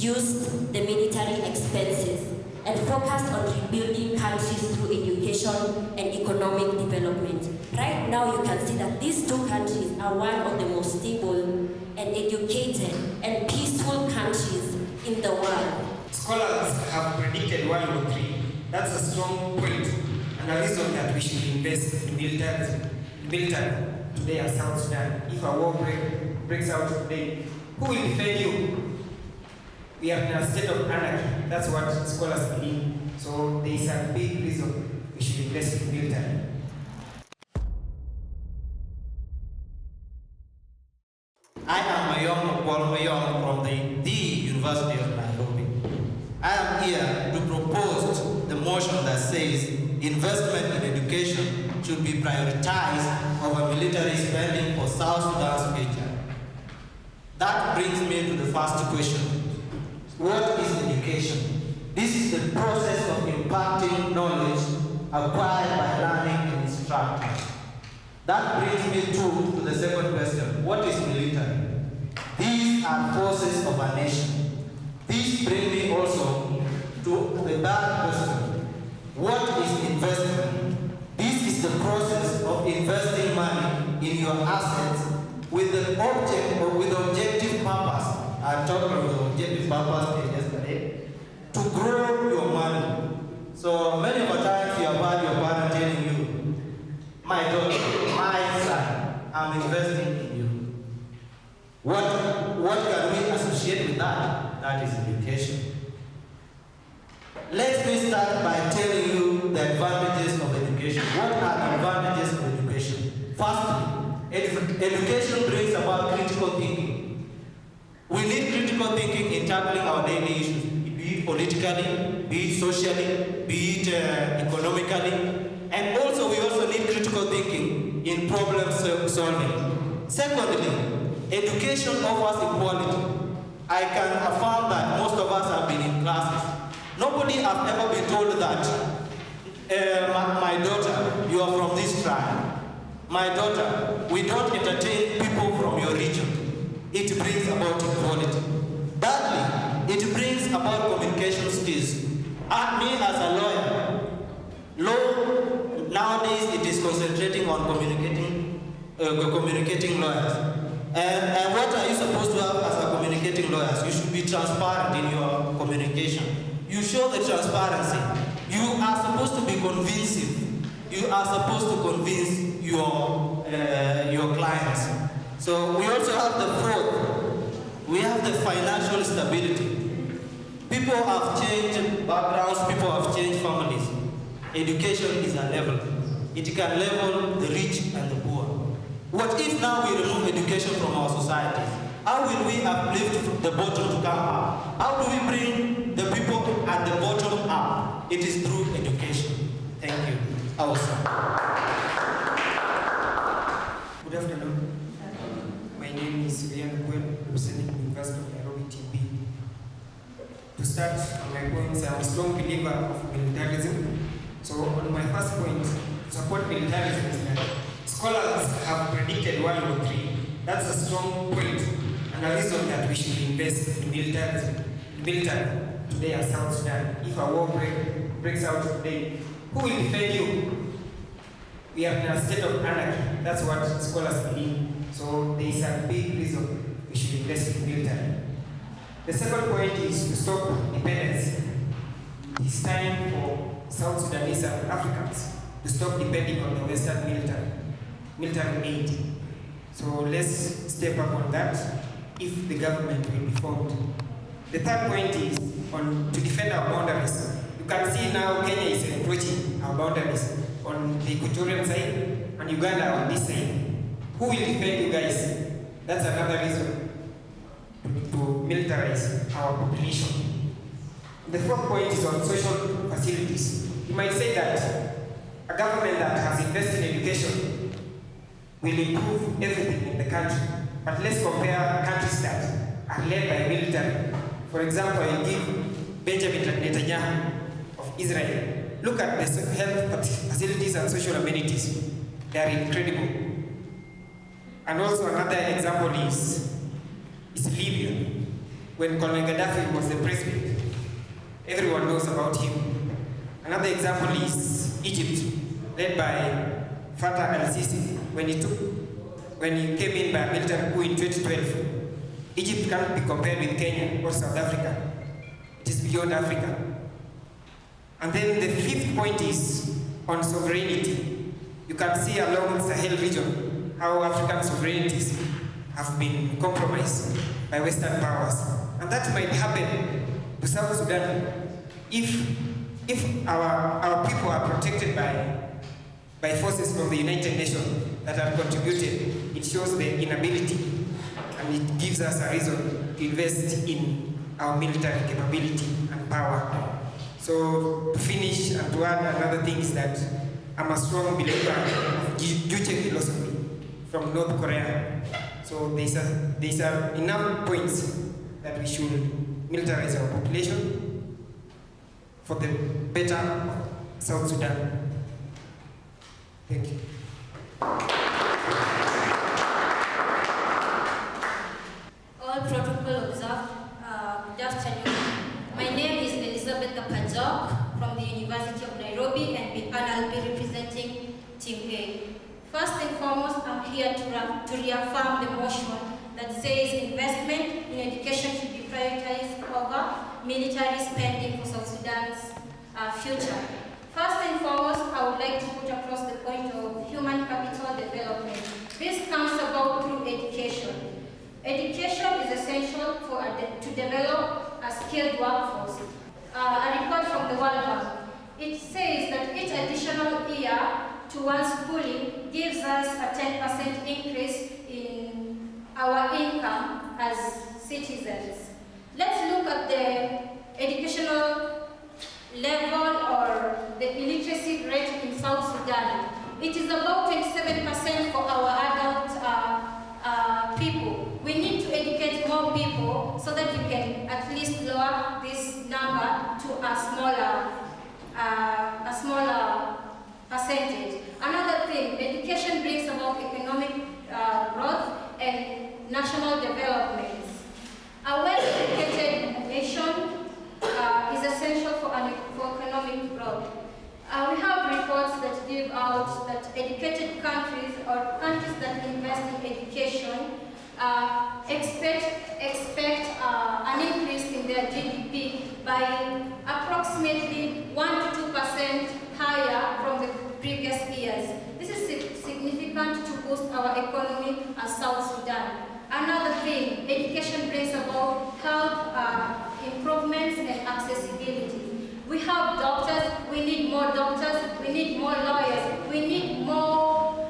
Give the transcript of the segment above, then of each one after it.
reduced the military expenses, and focused on rebuilding countries through education and economic development. Right now, you can see that these two countries are one of the most stable and educated and peaceful countries in the world. Scholars have predicted World War III. That's a strong point and a reason that we should invest in military today as South Sudan. If a war breaks out today, who will defend you? We are in a state of anarchy. That's what scholars believe. So there is a big reason we should invest in military. I am Mayong from the University of Nairobi. I am here to propose the motion that says investment in education should be prioritized over military spending for South Sudan's future. That brings me to the first question. What is education? This is the process of imparting knowledge acquired by learning and instruction. That brings me to the second question. What is military? These are forces of a nation. This brings me also to the third question. What is investment? This is the process of investing money in your assets with the object or with objective purpose. I talked about the objective purpose yesterday, to grow your money. So many of the times you have heard your parent telling you, my daughter, my son, I'm investing in you. What can we associate with that? That is education. Let me start by telling you the advantages of education. What are the advantages of education? Firstly, education brings about critical thinking. We need critical thinking in tackling our daily issues, be it politically, be it socially, be it economically, and also we also need critical thinking in problem solving. Secondly, education offers equality. I can affirm that most of us have been in classes. Nobody has ever been told that, my daughter, you are from this tribe. My daughter, we don't entertain people from your region. It brings about equality. Thirdly, it brings about communication skills. At me as a lawyer, law nowadays it is concentrating on communicating lawyers. And what are you supposed to have as a communicating lawyers? You should be transparent in your communication. You show the transparency. You are supposed to be convincing. You are supposed to convince your clients. So we also have the fourth. We have the financial stability. People have changed backgrounds, people have changed families. Education is a level. It can level the rich and the poor. What if now we remove education from our societies? How will we uplift the bottom to come up? How do we bring the people at the bottom up? It is through education. Thank you. Awesome. Good afternoon. My name is UON, representing the University of Nairobi Team B. To start on my points, I'm a strong believer of militarism. So on my first point, to support militarism is that scholars have predicted World War III. That's a strong point and a reason that we should invest in military today as South Sudan. If a war breaks out today, who will defend you? We are in a state of anarchy. That's what scholars believe. So there is a big reason we should invest in military. The second point is to stop dependence. It's time for South Sudanese and Africans to stop depending on the Western military aid. So let's step up on that if the government will be formed. The third point is to defend our boundaries. You can see now Kenya is encroaching our boundaries on the Equatorial side and Uganda on this side. Who will defend you guys? That's another reason to militarize our population. The fourth point is on social facilities. You might say that a government that has invested in education will improve everything in the country. But let's compare countries that are led by military. For example, I give Benjamin Netanyahu of Israel. Look at the health facilities and social amenities. They are incredible. And also another example is Libya. when Colonel Gaddafi was the president. Everyone knows about him. Another example is Egypt, led by Fattah al-Sisi. When he came in by a military coup in 2012, Egypt cannot be compared with Kenya or South Africa. It is beyond Africa. And then the fifth point is on sovereignty. You can see along the Sahel region how African sovereignties have been compromised by Western powers. And that might happen to South Sudan if our people are protected by forces from the United Nations that have contributed. It shows the inability, and it gives us a reason to invest in our military capability and power. So to finish and to add another thing is that I'm a strong believer of Juche philosophy from North Korea. So there's enough points that we should militarize our population for the better of South Sudan. Thank you. All protocol observed. Good afternoon. My name is Elizabeth Kapajok from the University of Nairobi, and I'll be representing Team A. First and foremost, I'm here to reaffirm the motion that says investment in education should be prioritized over military spending for South Sudan's future. First and foremost, I would like to put across the point of human capital development. This comes about through education. Education is essential to develop a skilled workforce. A report from the World Bank, it says that each additional year to one schooling gives us a 10% increase in our income as citizens. Let's look at the educational level or the illiteracy rate in South Sudan. It is about 27% for our adult people. We need to educate more people so that we can at least lower this number to a smaller percentage. Another thing, education brings about economic growth and national development. A well-educated nation is essential for economic growth. We have reports that give out that educated countries or countries that invest in education expect an increase in their GDP by approximately 1 to 2% higher from the previous years. This is significant to boost our economy as South Sudan. Another thing, education brings about health improvements and accessibility. We have doctors, we need more doctors, we need more lawyers, we need more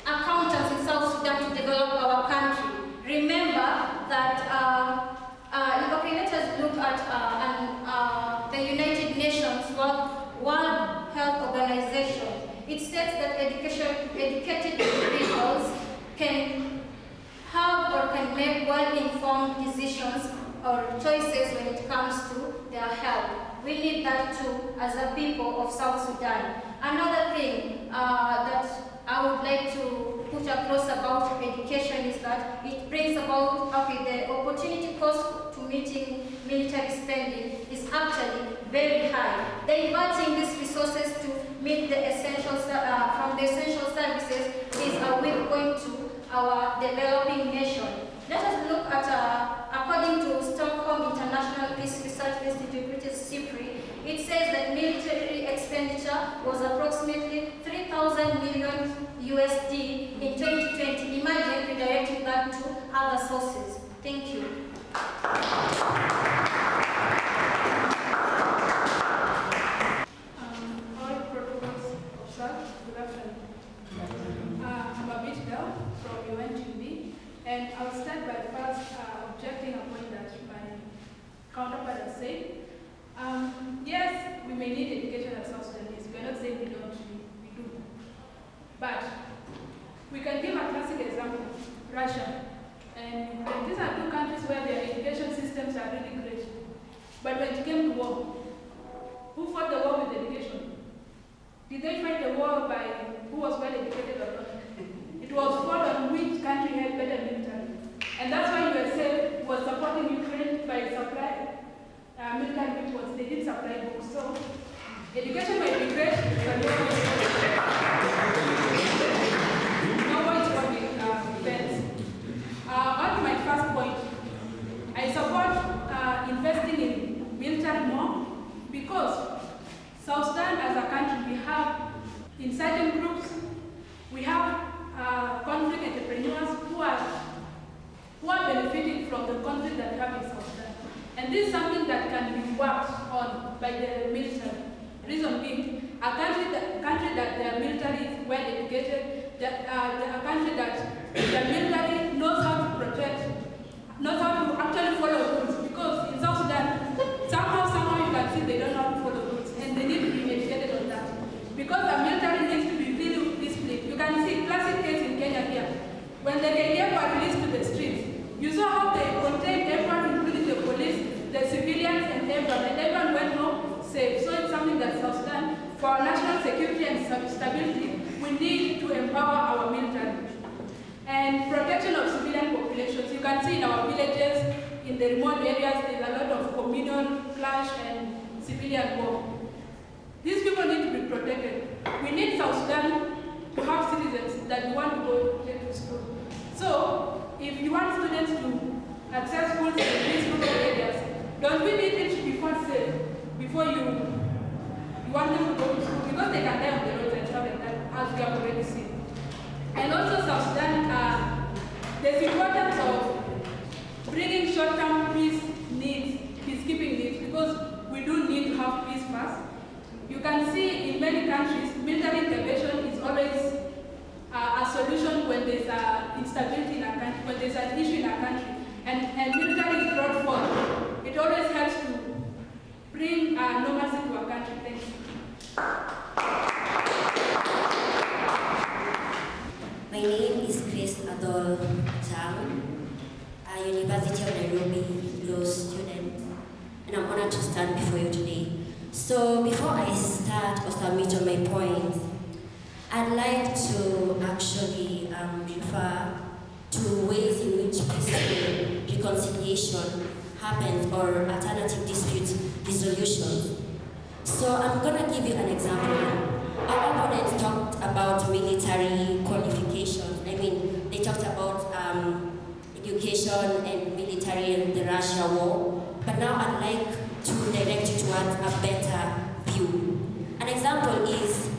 accountants in South Sudan to develop our country. Remember that, let us look at the United Nations World Health Organization. It says that educated individuals can have or can make well-informed decisions or choices when it comes to their health. We need that too as a people of South Sudan. Another thing that I would like to put across about education is that it brings about, the opportunity cost to meeting military spending is actually very high. Diverting these resources to meet the essential, from the essential services is a weak point to our developing nation. Let us look at, according to Stockholm International Peace Research Institute, which is SIPRI, it says that military expenditure was approximately 3,000 million USD in 2020. Imagine redirecting that to other sources. Thank you. All protocols observed. Good afternoon. I'm Abit Bell from UON Team B, and I'll start by first objecting a point that my counterpart has said. Yes, we may need education as South Sudanese. We are not saying we don't, we do. But we can give a classic example, Russia. And these are two countries where their education systems are really great. But when it came to war, who fought the war with education? Did they fight the war by who was well educated or not? It was fought on which country had better military. And that's why USA was supposed Education might be great, but no one is what it depends. On my first point, I support investing in military more because South Sudan as a country, we have in certain groups, we have conflict entrepreneurs who are benefiting from the conflict that we have in South Sudan. And this is something that can be worked on by the military. Reason being, a country that their military is well educated, a country that their military knows how to protect, knows how to actually follow rules. Because in South Sudan, somehow you can see they don't know how to follow rules, and they need to be educated on that. Because the military needs to be really disciplined. You can see classic case in Kenya here. When the KDF were released to the streets, you saw how they contained everyone, including the police, the civilians, and everyone went home safe. So it's something that South Sudan, for our national security and stability, we need to empower our military. And protection of civilian populations. You can see in our villages, in the remote areas, there's a lot of communal clash and civilian war. These people need to be protected. We need South Sudan to have citizens that want to go to school. So, if you want students to access schools in these rural areas, don't we need them to be first safe before you want them to go to school? Because they can die on the roads and stuff like that, as we have already seen. And also South Sudan, there's importance of bringing short-term peacekeeping needs, because we do need to have peace first. You can see in many countries, military intervention is always a solution when there's instability in a country, when there's an issue in a country, and military is brought forth. It always helps to bring normalcy to a country. Thank you. My name is Grace Adol Chang, a University of Nairobi law student, and I'm honored to stand before you today. So before I start or submit on my points, I'd like to actually refer to ways in which peaceful reconciliation happens or alternative dispute resolution. So I'm going to give you an example. Our opponents talked about military qualifications. I mean, they talked about education and military and the Russia war. But now I'd like to direct you towards a better view. An example is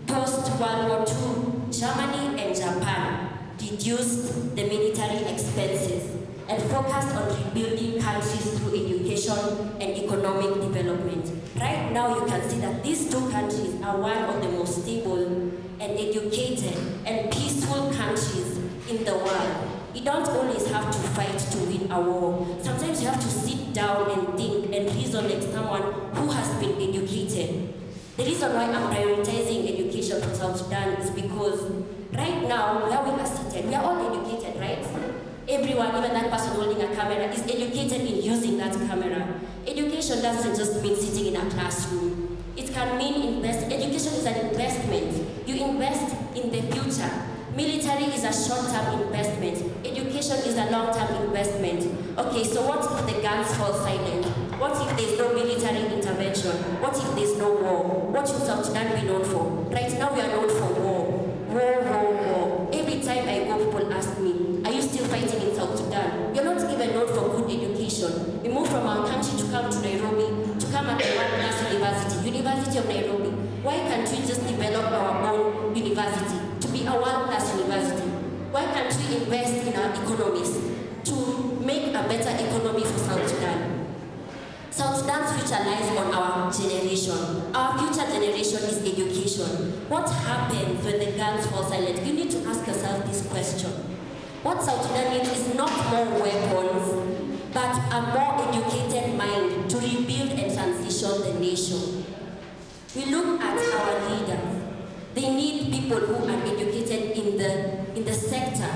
post-World War II, Germany and Japan reduced the military expenses and focused on rebuilding countries through education and economic development. Right now you can see that these two countries are one of the most stable and educated and peaceful countries in the world. You don't always have to fight to win a war. Sometimes you have to sit down and think and reason like someone who has been educated. The reason why I'm prioritizing education for South Sudan is because right now, where we are seated, we are all educated, right? Everyone, even that person holding a camera, is educated in using that camera. Education doesn't just mean sitting in a classroom. It can mean education is an investment. You invest in the future. Military is a short-term investment. Education is a long-term investment. Okay, so what if the guns fall silent? What if there's no military intervention? What if there's no war? What should South Sudan be known for? Right now we are known for war. War. Every time I go, people ask me, are you still fighting in South Sudan? You're not even known for good education. We moved from our country to come to Nairobi, to come at a world-class university, University of Nairobi. Why can't we just develop our own university to be a world-class university? Why can't we invest in our economies to make a better economy for South Sudan? South Sudan's future lies on our generation. Our future generation is education. What happens when the guns fall silent? You need to ask yourself this question. What South Sudan needs is not more weapons, but a more educated mind to rebuild and transition the nation. We look at our leaders. They need people who are educated in the sector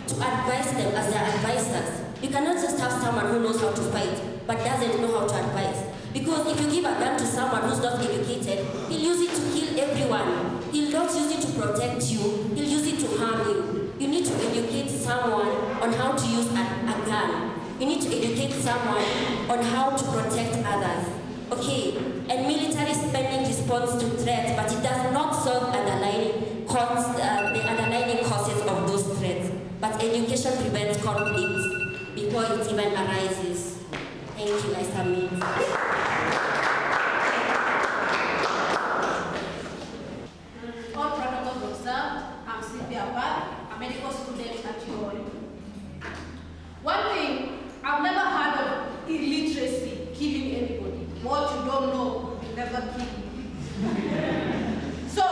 to advise them as their advisors. You cannot just have someone who knows how to fight but doesn't know how to advise. Because if you give a gun to someone who's not educated, he'll use it to kill everyone. He'll not use it to protect you, he'll use it to harm you. You need to educate someone on how to use a gun. You need to educate someone on how to protect others. Okay, and military spending is responds to threats, but it does not solve the underlying causes of those threats. But education prevents conflict before it even arises. Thank you, I submit. All protocols observed. I'm Sylvia Bad, a medical student at UON. One thing, I've never heard of illiteracy killing anybody. What you don't know will never kill you. So,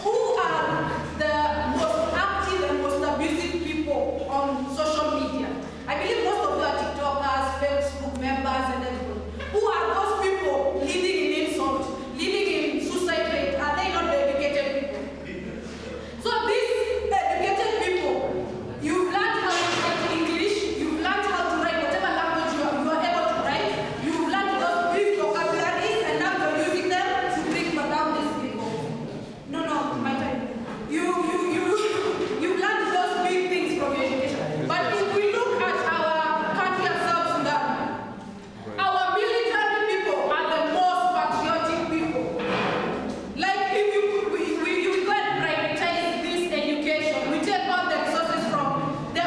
who are the most active and most abusive people on social media? I believe most of you are TikTokers, Facebook members, and everybody. Who are those people living in insult, living in suicide rate? Are they not the educated people? So these educated people, you've learned how to write English, you've learned how to write whatever language you are able to write, you've learned those big vocabularies, and now you're using them to bring down these people. No, my time. You've learned those big things from your education. But if we look at our country of South Sudan, our military people are the most patriotic people. Like if we go and prioritize this education, we take all the resources from the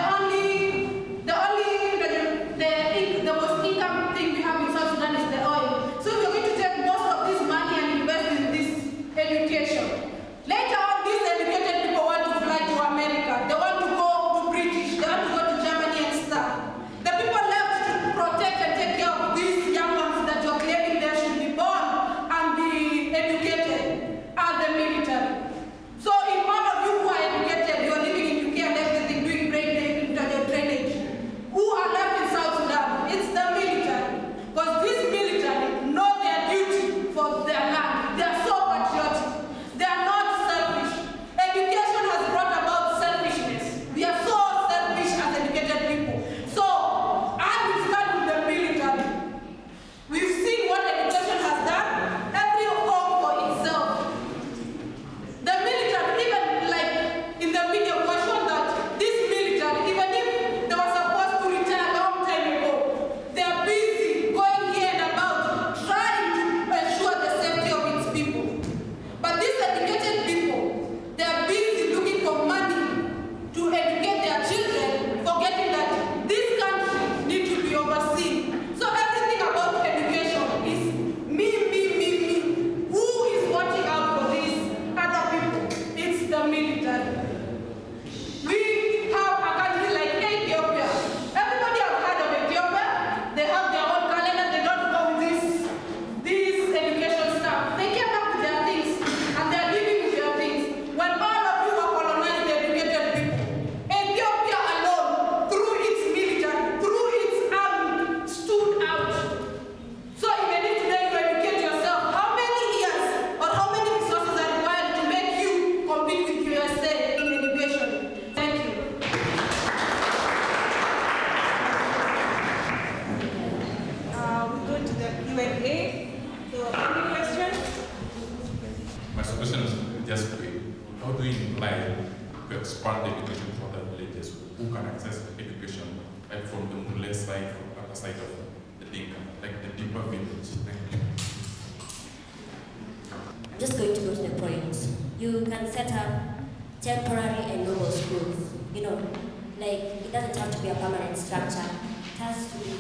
most income thing we have in South Sudan is the oil. So we're going to take most of this money and invest in this education. Later on, these educated people want to fly to America. They want to go to British. They want to go to Germany and stuff. The people left to protect and take care of these young ones that you're claiming they should be born and be educated are the military. So if all of you who are educated, you're living in UK and everything, doing brain drainage, who are left in South Sudan? It's the military. Because this military know their duty for their land. They are so patriotic. They are not selfish. Education has brought about selfishness. We are so selfish as educated people. So I will start with the military. We've seen what education has done. Every home for itself. The military, even like in the media, was shown that this military, even if they were supposed to retire a long time ago, they are busy going here and about trying to ensure the safety of its people. But these educated people, they are busy looking for money to educate their children, forgetting that this country needs to be overseen. So everything about education is me. Who is watching out for these other people? It's the military. We have a country like Ethiopia. Everybody has heard of Ethiopia. They have their own calendar. They don't go with this education stuff. They came up with their things and they're living with their things. When all of you are colonized the educated people, Ethiopia alone, through its military, through its army, stood out. So even if today you educate yourself, how many years or how many resources are required to make you compete with USA in education? Thank you. We go to the Q&A. So, any questions? My solution is just quick. How do you imply to expand the education for the villages who can access education like from the Mule side, from the other side of the Dinka, like the deeper village? Thank you. I'm just going to go to the point. You can set up temporary and normal schools. Like it doesn't have to be a permanent structure. It has to be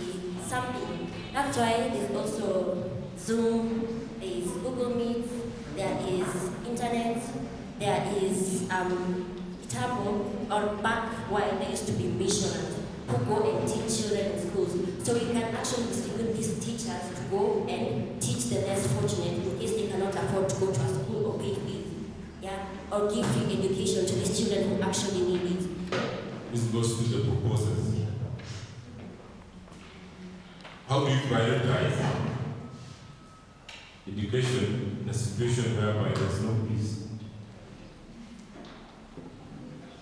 something. That's why there's also Zoom, there is Google Meet, there is internet, there is Itabo, or back while there used to be missionaries who go and teach children in schools. So we can actually distribute these teachers to go and teach the less fortunate in case they cannot afford to go to a school or pay fees, or give free education to these children who actually need it. This goes to the proposals. How do you prioritize education in a situation whereby there's no peace?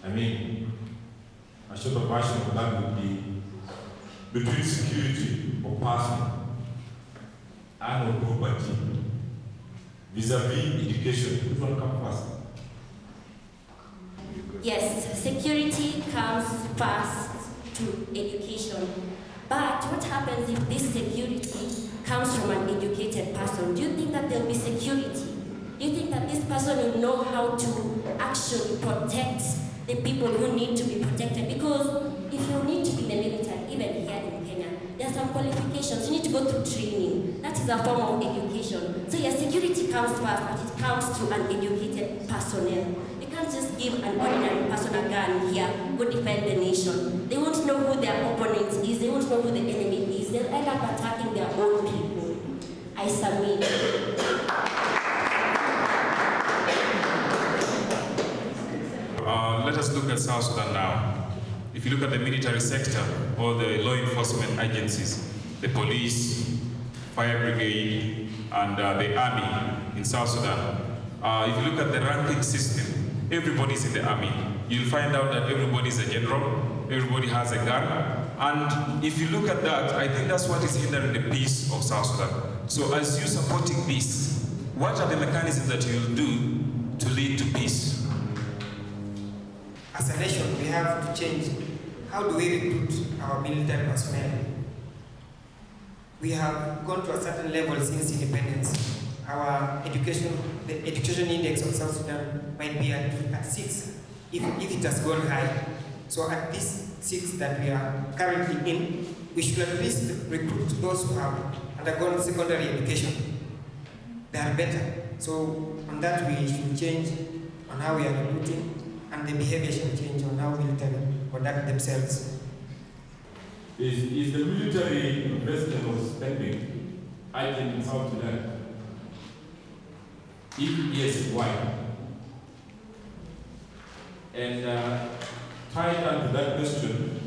I mean, a short version of that would be between security or person and or property vis-a-vis education. Which one comes first? Yes, security comes first to education. But what happens if this security comes from an educated person? Do you think that there will be security Do you think that this person will know how to actually protect the people who need to be protected? Because if you need to be in the military, even here in Kenya, there are some qualifications. You need to go through training. That is a form of education. So your security comes first, but it comes through an educated personnel. You can't just give an ordinary person a gun here, go defend the nation. They won't know who their opponent is. They won't know who the enemy is. They'll end up attacking their own people. I submit. Let us look at South Sudan now. If you look at the military sector or the law enforcement agencies, the police, fire brigade, and the army in South Sudan, if you look at the ranking system, everybody's in the army. You'll find out that everybody's a general, everybody has a gun, and if you look at that, I think that's what is hindering the peace of South Sudan. So as you're supporting this, what are the mechanisms that you'll do to lead to peace? As a nation, we have to change. How do we recruit our military personnel? We have gone to a certain level since independence. Our education, the education index of South Sudan might be at 6, if it has gone high. So at this 6 that we are currently in, we should at least recruit those who have undergone secondary education. They are better. So on that we should change on how we are recruiting, and the behavior should change on how military conduct themselves. Is the military investment or spending heightened in South Sudan? If yes, why? And tied onto that question,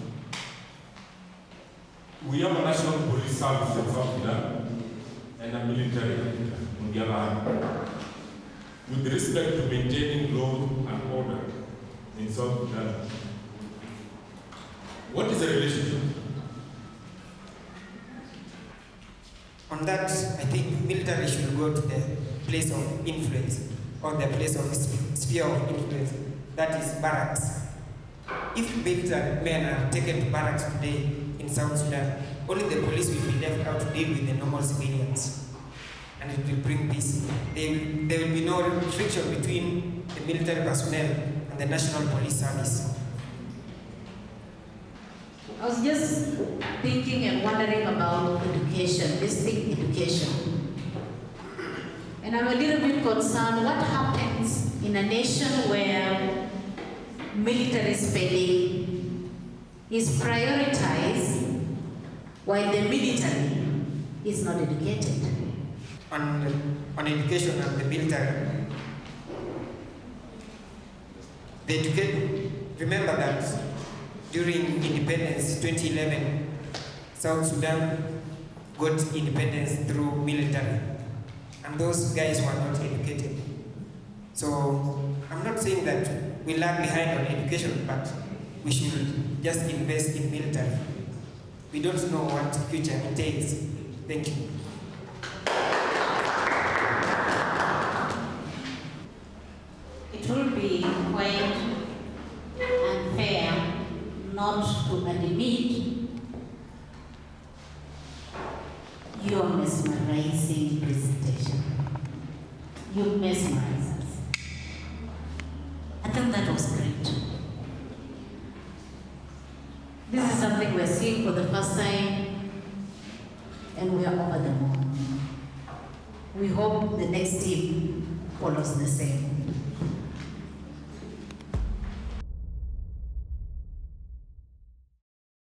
we have a national police service in South Sudan and a military on the other hand. With respect to maintaining law and order in South Sudan, what is the relationship? On that, I think military should go to the place of influence, or the place of sphere of influence, that is barracks. If military men are taken to barracks today in South Sudan, only the police will be left out to deal with the normal civilians, and it will bring peace. There will be no friction between the military personnel and the National Police Service. I was just thinking and wondering about education, this thing, education. And I'm a little bit concerned what happens in a nation where military spending is prioritized while the military is not educated. On education and the military, remember that during independence, 2011, South Sudan got independence through military, and those guys were not educated. So I'm not saying that we lag behind on education, but we should just invest in military. We don't know what future entails. Thank you. It will be quite unfair not to admit your mesmerizing presentation. You mesmerize us. I think that was great. This is something we're seeing for the first time, and we are over the moon. We hope the next team follows the same.